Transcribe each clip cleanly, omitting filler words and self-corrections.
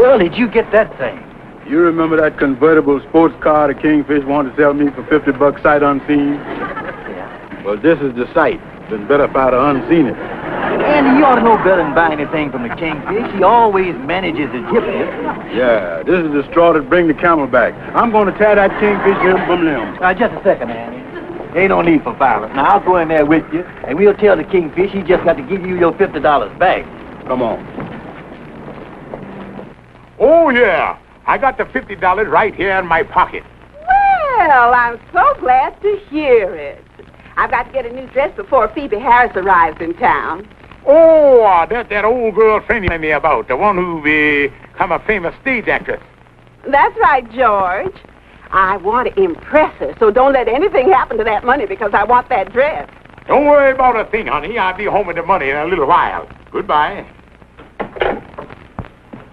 world did you get that thing? You remember that convertible sports car the Kingfish wanted to sell me for $50 sight unseen? Yeah. Well, this is the sight. Been better if I'd have unseen it. Andy, you ought to know better than buy anything from the Kingfish. He always manages his hypocrites. Yeah, this is the straw that bring the camel back. I'm going to tear that Kingfish limb from limb. Now, just a second, Andy. Ain't no need for violence. Now, I'll go in there with you, and we'll tell the Kingfish he just got to give you your $50 back. Come on. Oh, yeah. I got the $50 right here in my pocket. Well, I'm so glad to hear it. I've got to get a new dress before Phoebe Harris arrives in town. Oh, that's that old girl friend you told me about, the one who become a famous stage actress. That's right, George. I want to impress her, so don't let anything happen to that money because I want that dress. Don't worry about a thing, honey. I'll be home with the money in a little while. Goodbye.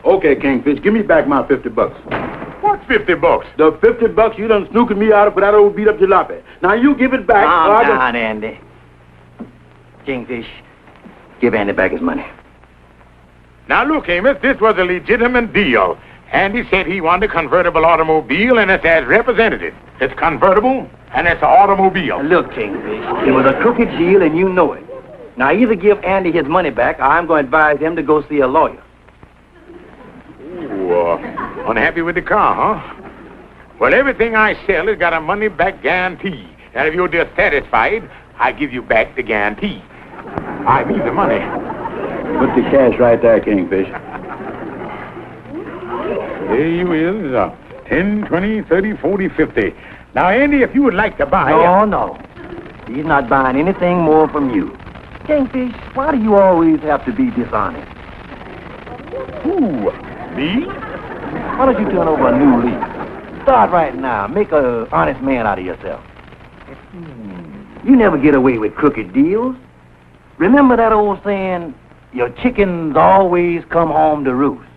Okay, Kingfish, give me back my $50. What's $50? The $50 you done snookered me out of for that old beat-up jalopy. Now, you give it back. Calm down, Andy. Kingfish, give Andy back his money. Now, look, Amos, this was a legitimate deal. Andy said he wanted a convertible automobile, and it's as represented. It's convertible, and it's an automobile. Look, Kingfish, it was a crooked deal, and you know it. Now, either give Andy his money back, or I'm going to advise him to go see a lawyer. Ooh, unhappy with the car, huh? Well, everything I sell has got a money-back guarantee. And if you're dissatisfied, I give you back the guarantee. I mean the money. Put the cash right there, Kingfish. There you is. 10, 20, 30, 40, 50. Now, Andy, if you would like to buy... No. He's not buying anything more from you. Kingfish, why do you always have to be dishonest? Who? Me? Why don't you turn over a new leaf? Start right now. Make an honest man out of yourself. You never get away with crooked deals. Remember that old saying, your chickens always come home to roost.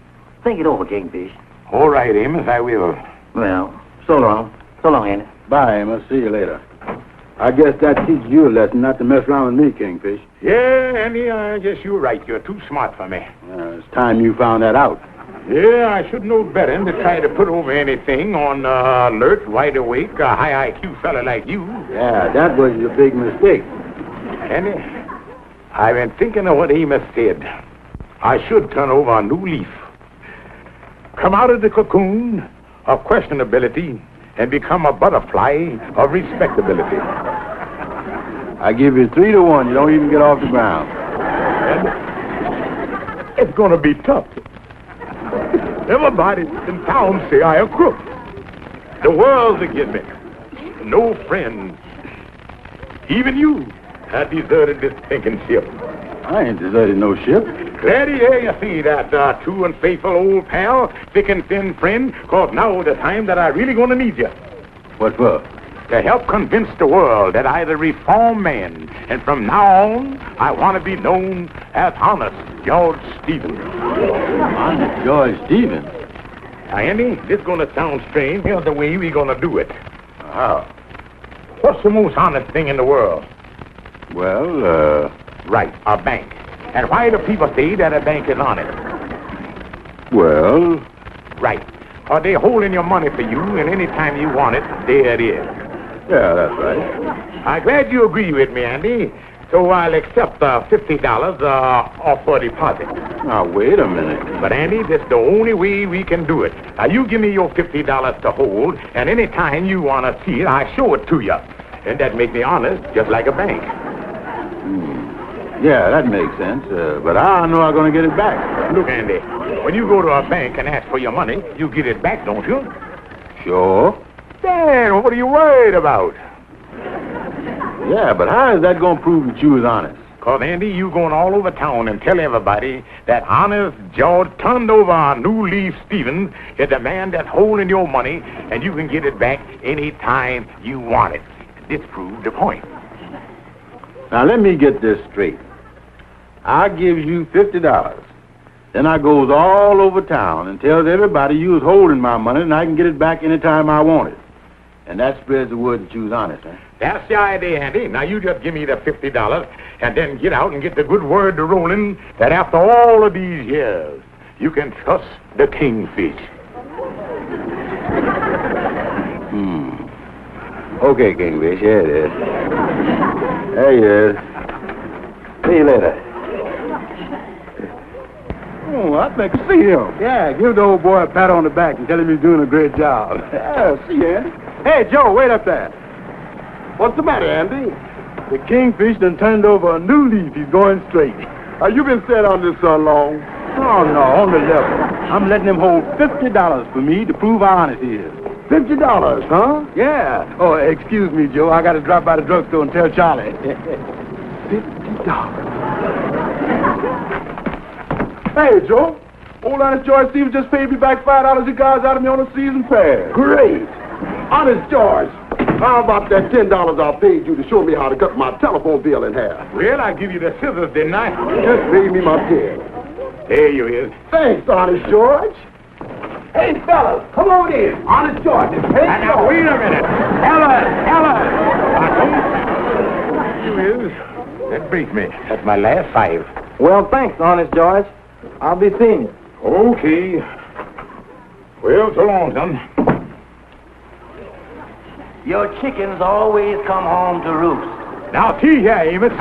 Think it over, Kingfish. All right, Amos, I will. Well, so long. So long, Andy. Bye, Amos. See you later. I guess that teaches you a lesson not to mess around with me, Kingfish. Yeah, Andy, I guess you're right. You're too smart for me. It's time you found that out. Yeah, I should know better than to try to put over anything on alert, wide awake, a high IQ fella like you. Yeah, that was your big mistake. Andy, I've been thinking of what Amos said. I should turn over a new leaf. Come out of the cocoon of questionability and become a butterfly of respectability. I give you 3 to 1. You don't even get off the ground. And it's going to be tough. Everybody in town say I a crook. The world's against me. No friends. Even you have deserted this sinking ship. I ain't deserted no ship. Glad to hear you see that, true and faithful old pal, thick and thin friend, cause now is the time that I really gonna need you. What for? To help convince the world that I'm a reformed man, and from now on, I want to be known as Honest George Stevens. Honest George Stevens? Now, Andy, this gonna sound strange. Here's the way we gonna do it. How? What's the most honest thing in the world? Well, Right, a bank. And why do people say that a bank is honest? Well... Right. Are they holding your money for you, and any time you want it, there it is. Yeah, that's right. I'm glad you agree with me, Andy. So I'll accept $50 off a deposit. Now, wait a minute. But, Andy, this is the only way we can do it. Now, you give me your $50 to hold, and any time you want to see it, I show it to you. And that makes me honest, just like a bank. Yeah, that makes sense. But I know I'm going to get it back. Look, Andy, when you go to a bank and ask for your money, you get it back, don't you? Sure. Then what are you worried about? Yeah, but how is that going to prove that you was honest? Because, Andy, you going all over town and tell everybody that Honest George turned over a new leaf Stevens is the man that's holding your money, and you can get it back any time you want it. This proved the point. Now, let me get this straight. I gives you $50. Then I goes all over town and tells everybody you was holding my money and I can get it back anytime I want it. And that spreads the word that you was honest, huh? That's the idea, Andy. Now, you just give me the $50 and then get out and get the good word to rolling that after all of these years, you can trust the Kingfish. Okay, Kingfish, here it is. There he is. See you later. Oh, I'd like to see him. Yeah, give the old boy a pat on the back and tell him he's doing a great job. Yeah, see you, Andy. Hey, Joe, wait up there. What's the matter, Andy? The Kingfish done turned over a new leaf. He's going straight. You been sitting on this so long? Oh, no, on the level. I'm letting him hold $50 for me to prove how honest he is. $50, huh? Yeah. Oh, excuse me, Joe. I got to drop by the drugstore and tell Charlie. $50. Hey, Joe. Old Honest George Stevens just paid me back $5 you guys out of me on a season pass. Great. Honest George, how about that $10 I paid you to show me how to cut my telephone bill in half? Well, I give you the scissors, didn't I? Just pay me my $10. There you is. Thanks, Honest George. Hey, fellas, come on in. Honest George, it's paid. Now, wait a minute. Ellen! You is. That breaks me. That's my last 5. Well, thanks, Honest George. I'll be seeing you. Okay. Well, so long, son. Your chickens always come home to roost. Now, tea here, Amos.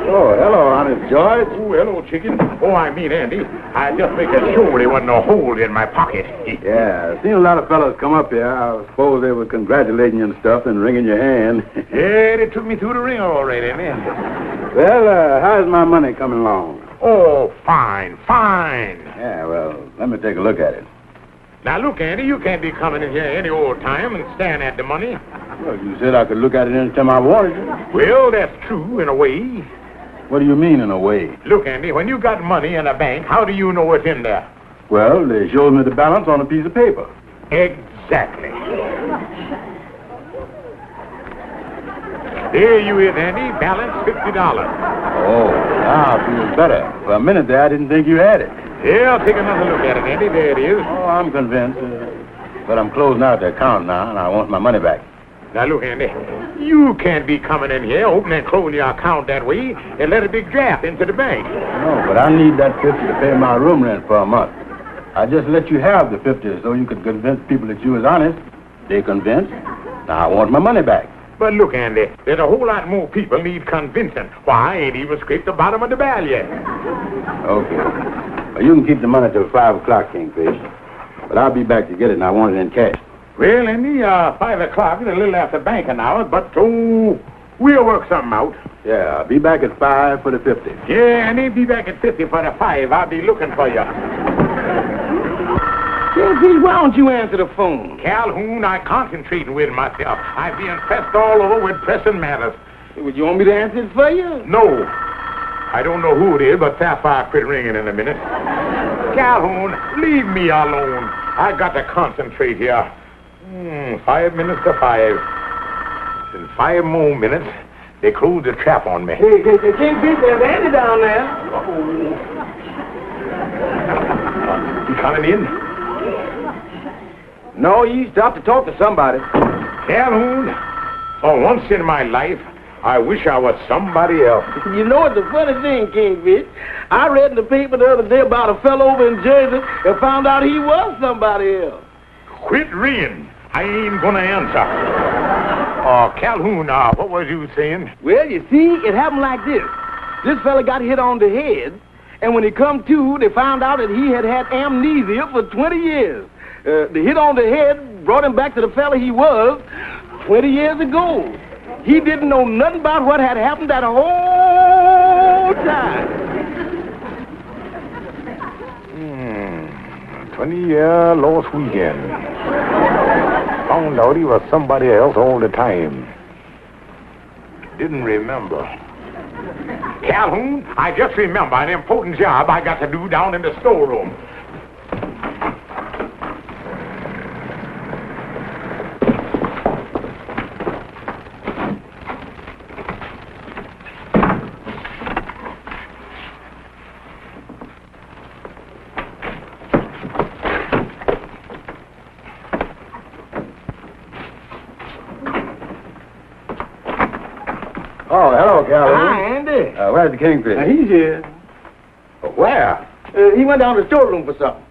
Oh, hello, Honest George. Oh, hello, chicken. Oh, I mean, Andy. I just make sure there wasn't no hole in my pocket. Yeah, I've seen a lot of fellas come up here. I suppose they were congratulating you and stuff and wringing your hand. Yeah, they took me through the ringer already, man. Well, how's my money coming along? Oh, fine. Yeah, well, let me take a look at it. Now, look, Andy, you can't be coming in here any old time and staring at the money. Well, you said I could look at it any time I wanted to. Well, that's true in a way. What do you mean, in a way? Look, Andy, when you got money in a bank, how do you know what's in there? Well, they showed me the balance on a piece of paper. Exactly. There you is, Andy. Balance $50. Oh, now it feels better. For a minute there, I didn't think you had it. Yeah, I'll take another look at it, Andy. There it is. Oh, I'm convinced. But I'm closing out the account now, and I want my money back. Now, look, Andy, you can't be coming in here, opening and closing your account that way, and let a big draft into the bank. No, but I need that 50 to pay my room rent for a month. I just let you have the 50 so you could convince people that you was honest. They convinced. Now I want my money back. But look, Andy, there's a whole lot more people need convincing. Why, I ain't even scraped the bottom of the barrel yet. Okay. Well, you can keep the money till 5 o'clock, Kingfish. But I'll be back to get it, and I want it in cash. Well, Andy, 5 o'clock is a little after banking hours, but, we'll work something out. Yeah, I'll be back at 5 for the 50. Yeah, Andy, be back at 50 for the 5. I'll be looking for you. Kingfish, why don't you answer the phone? Calhoun, I'm concentrating with myself. I'm being pressed all over with pressing matters. Would you want me to answer it for you? No. I don't know who it is, but Sapphire quit ringing in a minute. Calhoun, leave me alone. I got to concentrate here. 5 minutes to 5. In 5 more minutes, they close the trap on me. Hey, Kingfish, there's Andy down there. You coming in? No, you stopped to talk to somebody. Calhoun, for once in my life, I wish I was somebody else. You know, it's a funny thing, Kingfish. I read in the paper the other day about a fellow over in Jersey and found out he was somebody else. Quit ringing. I ain't gonna answer. Calhoun, what was you saying? Well, you see, it happened like this. This fella got hit on the head, and when he come to, they found out that he had amnesia for 20 years. The hit on the head brought him back to the fella he was 20 years ago. He didn't know nothing about what had happened that whole time. 20-year lost weekend. Found out he was somebody else all the time. Didn't remember. Calhoun, I just remember an important job I got to do down in the storeroom. Oh, hello, Calhoun. Hi, Andy. Where's the Kingfish? He's here. Where? He went down to the storeroom for something.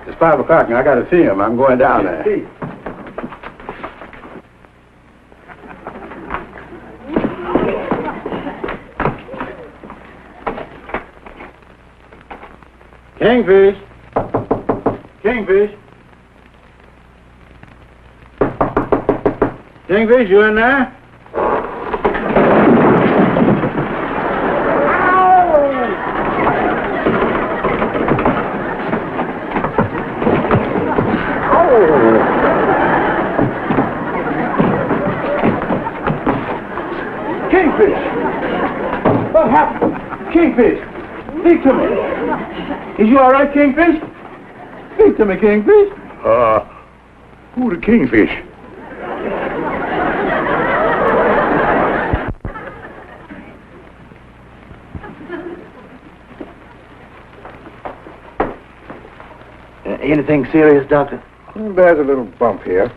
It's 5 o'clock and I got to see him. I'm going down there. Kingfish. Kingfish. Kingfish, you in there? Kingfish! What happened? Kingfish! Speak to me! Is you all right, Kingfish? Speak to me, Kingfish! Who the Kingfish? Anything serious, Doctor? There's a little bump here.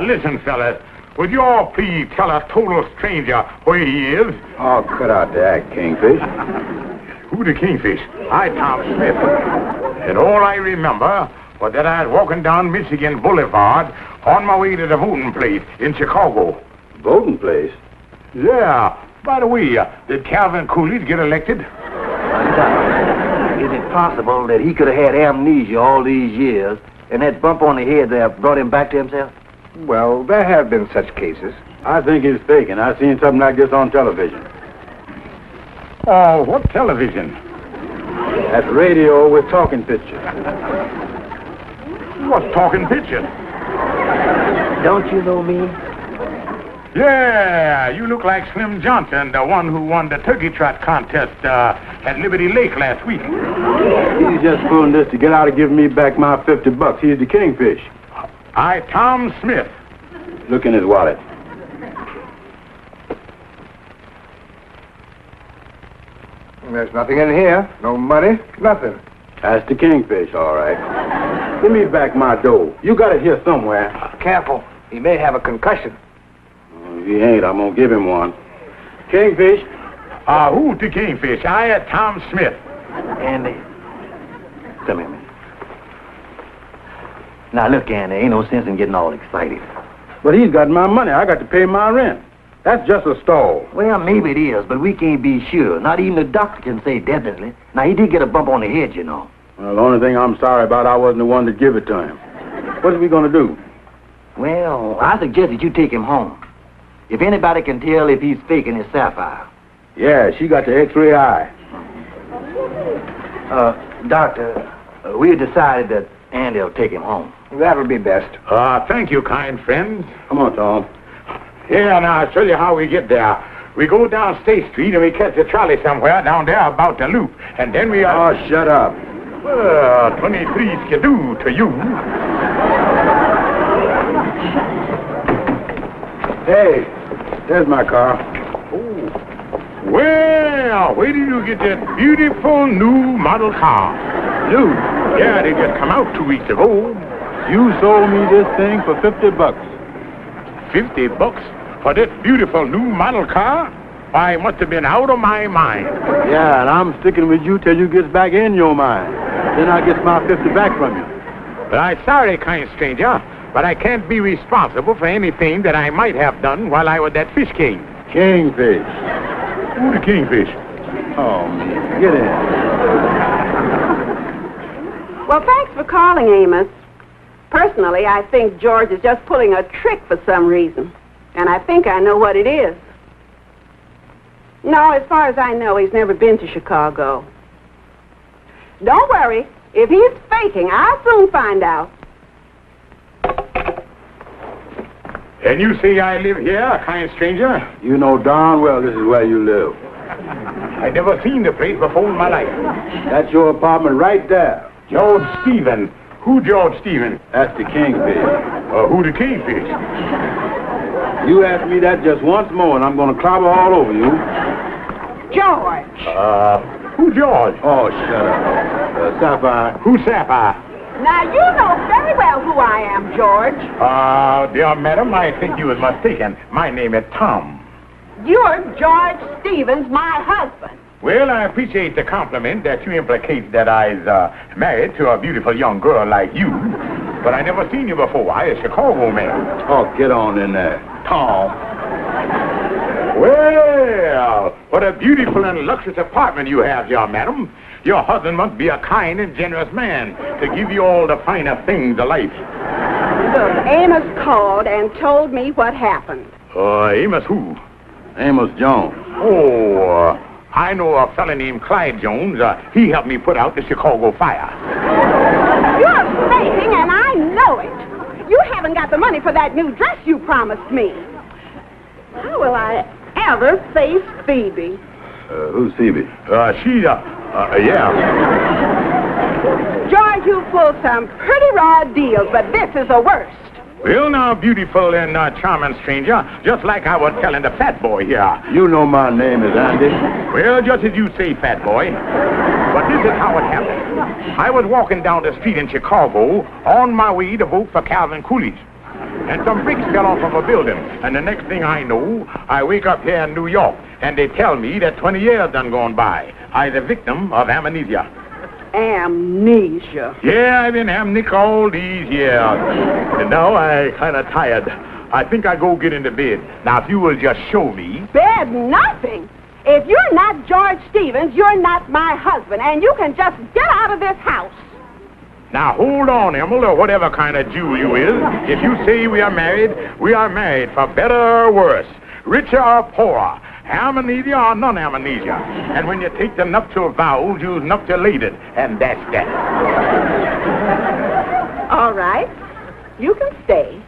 Listen, fellas. Would you all please tell a total stranger where he is? Oh, cut out that, Kingfish. Who the Kingfish? I, Tom Smith. And all I remember was that I was walking down Michigan Boulevard on my way to the voting place in Chicago. Voting place? Yeah. By the way, did Calvin Coolidge get elected? Is it possible that he could have had amnesia all these years and that bump on the head there brought him back to himself? Well, there have been such cases. I think he's faking. I've seen something like this on television. Oh, what television? That radio with talking pictures. What's talking pictures? Don't you know me? Yeah, you look like Slim Johnson, the one who won the turkey trot contest at Liberty Lake last week. He's just pulling this to get out of giving me back my $50. He's the Kingfish. I, Tom Smith. Look in his wallet. There's nothing in here. No money, nothing. That's the Kingfish, all right. Give me back my dough. You got it here somewhere. Careful. He may have a concussion. If he ain't, I'm going to give him one. Kingfish. Who's the Kingfish? I, Tom Smith. Andy, come here, man. Now, look, Andy, ain't no sense in getting all excited. But he's got my money. I got to pay my rent. That's just a stall. Well, maybe it is, but we can't be sure. Not even the doctor can say definitely. Now, he did get a bump on the head, you know. Well, the only thing I'm sorry about, I wasn't the one to give it to him. What are we going to do? Well, I suggest that you take him home. If anybody can tell if he's faking his sapphire. Yeah, she got the X-ray eye. Doctor, we decided that Andy will take him home. That'll be best. Thank you, kind friends. Come on, Tom. Yeah, now I'll show you how we get there. We go down State Street and we catch a trolley somewhere down there about the loop. And then we are... Oh, shut up. Well, 23 skidoo to you. Hey, there's my car. Oh. Well, where did you get that beautiful new model car? New? Yeah, they just come out 2 weeks ago. You sold me this thing for $50. $50 for that beautiful new model car? I must have been out of my mind. Yeah, and I'm sticking with you till you get back in your mind. Then I get my 50 back from you. But I'm sorry, kind stranger, but I can't be responsible for anything that I might have done while I was at Fish King. Kingfish. Who the Kingfish? Oh, man. Get in. Well, thanks for calling, Amos. Personally, I think George is just pulling a trick for some reason. And I think I know what it is. No, as far as I know, he's never been to Chicago. Don't worry. If he's faking, I'll soon find out. And you say I live here, kind stranger? You know darn well this is where you live. I never seen the place before in my life. That's your apartment right there. George Stephen. Who George Stephen? That's the Kingfish. Who the Kingfish? You ask me that just once more, and I'm going to clobber all over you. George. Who George? Oh, shut up. Sapphire. Who Sapphire? Now, you know very well who I am, George. Dear madam, I think you was mistaken. My name is Tom. You're George Stevens, my husband. Well, I appreciate the compliment that you implicate that I's married to a beautiful young girl like you. But I never seen you before. I a Chicago man. Oh, get on in there, Tom. Well, what a beautiful and luxurious apartment you have here, madam. Your husband must be a kind and generous man to give you all the finer things of life. Look, Amos called and told me what happened. Amos who? Amos Jones. Oh, I know a fella named Clyde Jones. He helped me put out the Chicago fire. You're faking, and I know it. You haven't got the money for that new dress you promised me. How will I ever face Phoebe? Who's Phoebe? Yeah. George, you pulled some pretty raw deals, but this is the worst. Well, now, beautiful and charming stranger, just like I was telling the fat boy here. You know my name is Andy. Well, just as you say, fat boy. But this is how it happened. I was walking down the street in Chicago on my way to vote for Calvin Coolidge. And some bricks fell off of a building. And the next thing I know, I wake up here in New York, and they tell me that 20 years done gone by. I the victim of amnesia. Amnesia? Yeah, I've been amnesic all these years. And now I kind of tired. I think I go get into bed. Now, if you will just show me. Bed nothing. If you're not George Stevens, you're not my husband, and you can just get out of this house. Now, hold on, Emil, or whatever kind of Jew you is. If you say we are married for better or worse, richer or poorer, amnesia or non-amnesia. And when you take the nuptial vows, you's nuptialated, and that's that. All right. You can stay,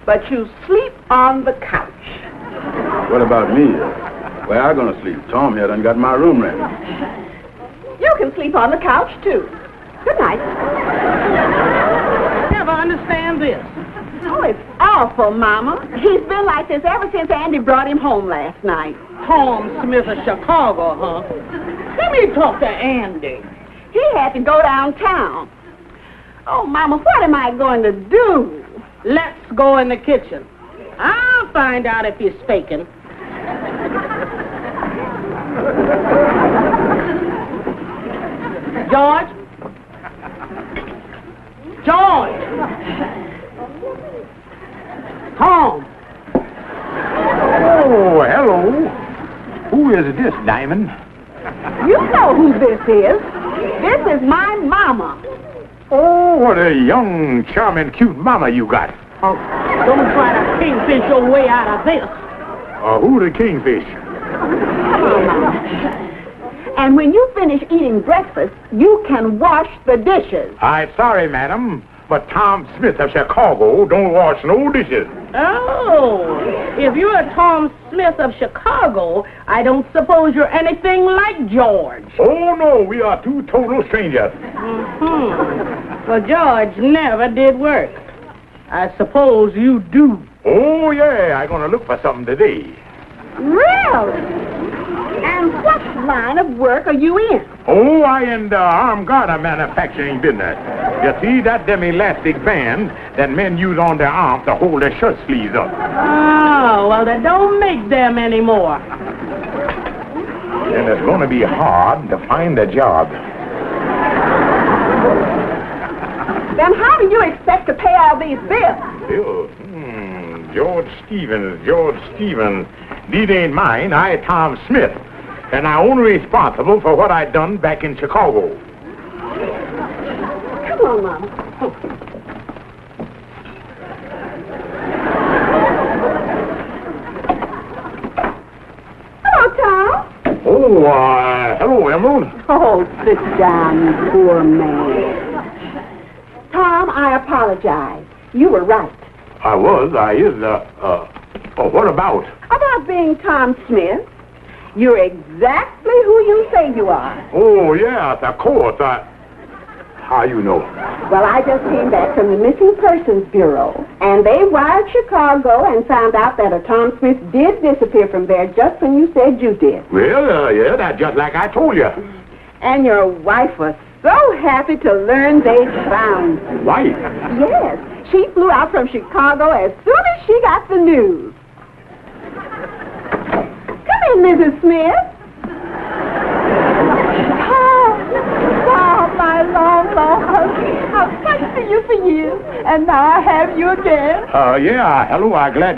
but you sleep on the couch. What about me? Where I gonna sleep? Tom here done got my room ready. You can sleep on the couch, too. Good night. Never understand this. Oh, it's awful, Mama. He's been like this ever since Andy brought him home last night. Tom Smith of Chicago, huh? Let me talk to Andy. He had to go downtown. Oh, Mama, what am I going to do? Let's go in the kitchen. I'll find out if he's faking. George? George! Tom! Oh, hello. Who is this, Diamond? You know who this is. This is my Mama. Oh, what a young, charming, cute mama you got. Oh, don't try to kingfish your way out of this. Who the Kingfish? And when you finish eating breakfast, you can wash the dishes. I'm sorry, madam, but Tom Smith of Chicago don't wash no dishes. Oh, if you're Tom Smith of Chicago, I don't suppose you're anything like George. Oh, no, we are two total strangers. Well, George never did work. I suppose you do. Oh, yeah, I'm going to look for something today. Really? And what line of work are you in? Oh, I in the armed guard manufacturing business. You see, that them elastic band that men use on their arms to hold their shirt sleeves up. Oh, well, they don't make them anymore. And it's going to be hard to find a job. Then how do you expect to pay all these bills? Bill, George Stevens. These ain't mine. I Tom Smith. And I'm only responsible for what I done back in Chicago. Come on, Mama. Hello, Tom. Oh, hello, Emerald. Oh, sit down, you poor man. Tom, I apologize. You were right. I is, what about? About being Tom Smith. You're exactly who you say you are. Oh, yes, of course. How you know? Well, I just came back from the Missing Persons Bureau, and they wired Chicago and found out that a Tom Smith did disappear from there just when you said you did. Well, yeah, that's just like I told you. And your wife was so happy to learn they'd found you. Wife? Yes. She flew out from Chicago as soon as she got the news. Hi, Mrs. Smith. Oh, my long husband. I've wanted for you for years, and now I have you again. Yeah, hello, I'm glad.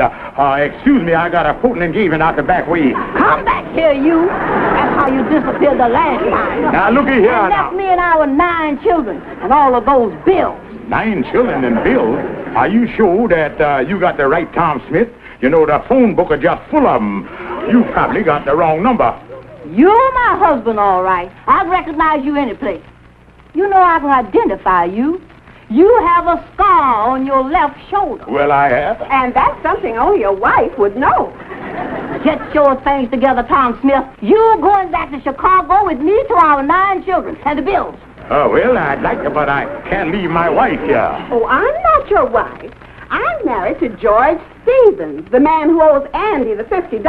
Excuse me, I got a Portland engagement out the back way. Come back here, you. That's how you disappeared the last time. Now, looky here And now. left me and our 9 children and all of those bills. 9 children and bills. Are you sure that you got the right Tom Smith? You know, the phone book is just full of them. You probably got the wrong number. You're my husband, all right. I'd recognize you any place. You know I can identify you. You have a scar on your left shoulder. Well, I have. And that's something only a wife would know. Get your things together, Tom Smith. You're going back to Chicago with me to our 9 children and the bills. Well, I'd like to, but I can't leave my wife here. Oh, I'm not your wife. I'm married to George Stevens, the man who owes Andy the $50.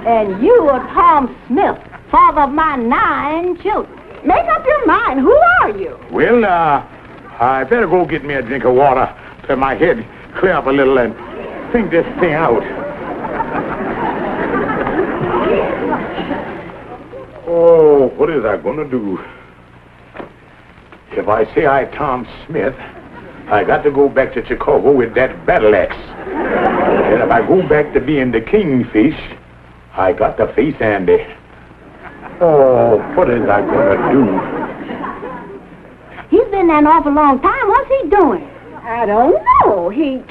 And you are Tom Smith, father of my 9 children. Make up your mind. Who are you? Well, I better go get me a drink of water so my head clear up a little and think this thing out. Oh, what is I going to do? If I say I'm Tom Smith, I got to go back to Chicago with that battle axe. And if I go back to being the Kingfish, I got to face Andy. Oh, what is I going to do? He's been there an awful long time. What's he doing? I don't know. He...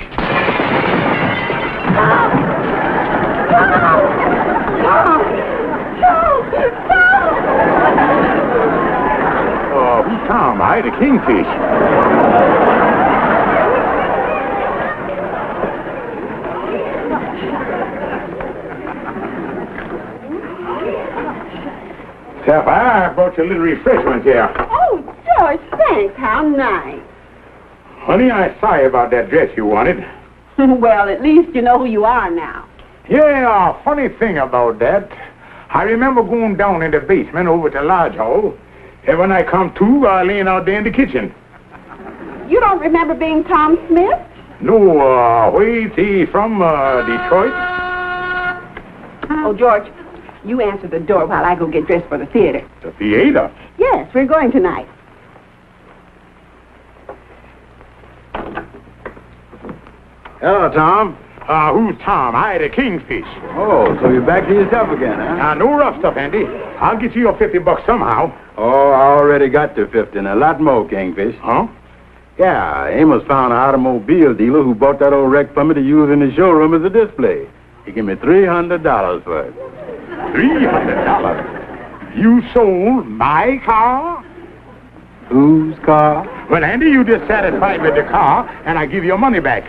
Oh, who's Tom? I the Kingfish. Sapphire, I brought you a little refreshment here. Oh, George, thanks. How nice. Honey, I'm sorry about that dress you wanted. Well, at least you know who you are now. Yeah, funny thing about that. I remember going down in the basement over to Lodge Hall, and when I come to, laying out there in the kitchen. You don't remember being Tom Smith? No, wait, he from Detroit? Oh, George, you answer the door while I go get dressed for the theater. The theater? Yes, we're going tonight. Hello, Tom. Who's Tom? I the Kingfish. Oh, so you're back to yourself again, huh? No rough stuff, Andy. I'll get you your $50 somehow. Oh, I already got the 50 and a lot more, Kingfish. Huh? Yeah, Amos found an automobile dealer who bought that old wreck for me to use in the showroom as a display. He gave me $300 for it. $300? You sold my car? Whose car? Well, Andy, you dissatisfied with the car, and I give your money back.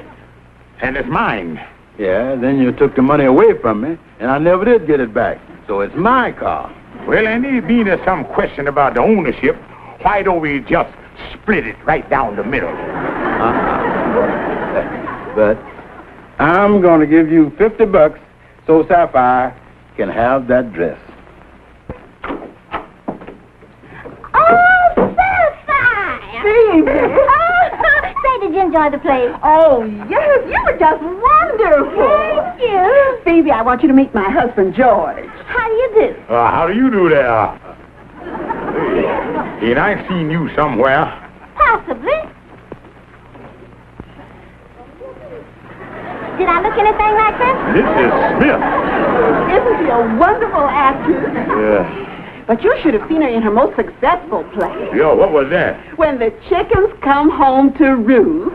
And it's mine. Yeah, then you took the money away from me, and I never did get it back. So it's my car. Well, Andy, being there's some question about the ownership, why don't we just split it right down the middle? But I'm going to give you $50 so Sapphire can have that dress. Oh, Sapphire! Baby! Say, did you enjoy the play? Oh, yes, you were just wonderful. Thank you. Phoebe, I want you to meet my husband, George. How do you do? How do you do there? Hey, ain't I seen you somewhere? Possibly. Did I look anything like this? Mrs. Smith. Isn't she a wonderful actress? Yeah. But you should have seen her in her most successful play. Yo, what was that? When the chickens come home to roost.